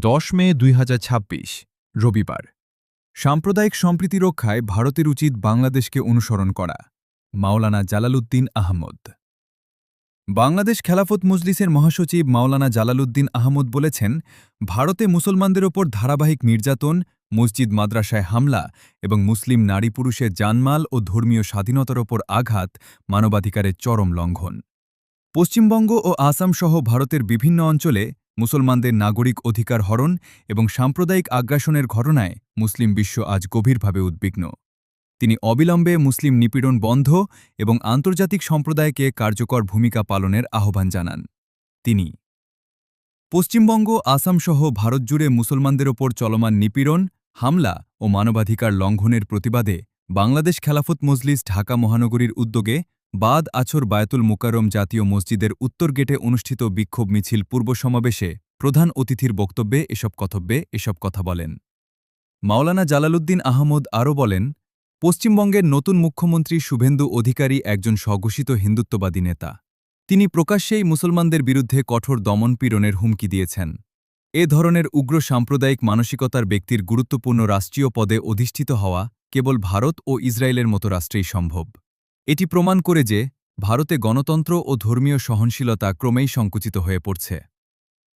10 মে 2026 রবিবার। সাম্প্রদায়িক সম্প্রীতি রক্ষায় ভারতের উচিত বাংলাদেশকে অনুসরণ করা। মাওলানা জালালউদ্দিন আহমদ। বাংলাদেশ খেলাফত মজলিসের মহাসচিব মাওলানা জালালউদ্দিন আহমদ বলেছেন, ভারতে মুসলমানদের ওপর ধারাবাহিক নির্যাতন, মসজিদ মাদ্রাসায় হামলা এবং মুসলিম নারী পুরুষের জানমাল ও ধর্মীয় স্বাধীনতার ওপর আঘাত মানবাধিকারের চরম লঙ্ঘন। পশ্চিমবঙ্গ ও আসাম সহ ভারতের বিভিন্ন অঞ্চলে মুসলমানদের নাগরিক অধিকার হরণ এবং সাম্প্রদায়িক আগ্রাসনের ঘটনায় মুসলিম বিশ্ব আজ গভীরভাবে উদ্বিগ্ন। তিনি অবিলম্বে মুসলিম নিপীড়ন বন্ধ এবং আন্তর্জাতিক সম্প্রদায়কে কার্যকর ভূমিকা পালনের আহ্বান জানান। তিনি পশ্চিমবঙ্গ, আসাম সহ ভারত জুড়ে মুসলমানদের ওপর চলমান নিপীড়ন, হামলা ও মানবাধিকার লঙ্ঘনের প্রতিবাদে বাংলাদেশ খেলাফত মজলিস ঢাকা মহানগরীর উদ্যোগে বাদ আছর বায়তুল মুকাররম জাতীয় মসজিদের উত্তর গেটে অনুষ্ঠিত বিক্ষোভ মিছিল পূর্ব সমাবেশে প্রধান অতিথির বক্তব্যে এসব কথা বলেন। মাওলানা জালালউদ্দিন আহমদ আরও বলেন, পশ্চিমবঙ্গের নতুন মুখ্যমন্ত্রী শুভেন্দু অধিকারী একজন স্বঘোষিত হিন্দুত্ববাদী নেতা। তিনি প্রকাশ্যেই মুসলমানদের বিরুদ্ধে কঠোর দমনপীড়নের হুমকি দিয়েছেন। এ ধরনের উগ্র সাম্প্রদায়িক মানসিকতার ব্যক্তির গুরুত্বপূর্ণ রাষ্ট্রীয় পদে অধিষ্ঠিত হওয়া কেবল ভারত ও ইসরায়েলের মতো রাষ্ট্রেই সম্ভব। এটি প্রমাণ করে যে ভারতে গণতন্ত্র ও ধর্মীয় সহনশীলতা ক্রমেই সংকুচিত হয়ে পড়ছে।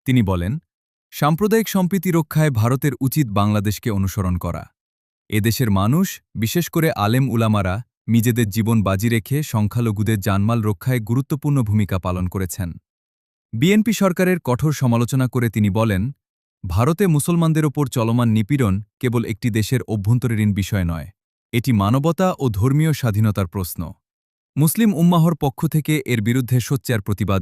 তিনি বলেন, সাম্প্রদায়িক সম্প্রীতি রক্ষায় ভারতের উচিত বাংলাদেশকে অনুসরণ করা। এদেশের মানুষ, বিশেষ করে আলেম উলামারা, নিজেদের জীবন বাজি রেখে সংখ্যালঘুদের জানমাল রক্ষায় গুরুত্বপূর্ণ ভূমিকা পালন করেছেন। বিএনপি সরকারের কঠোর সমালোচনা করে তিনি বলেন, ভারতে মুসলমানদের ওপর চলমান নিপীড়ন কেবল একটি দেশের অভ্যন্তরীণ বিষয় নয়, এটি মানবতা ও ধর্মীয় স্বাধীনতার প্রশ্ন। মুসলিম উম্মাহর পক্ষ থেকে এর বিরুদ্ধে সোচ্চার প্রতিবাদ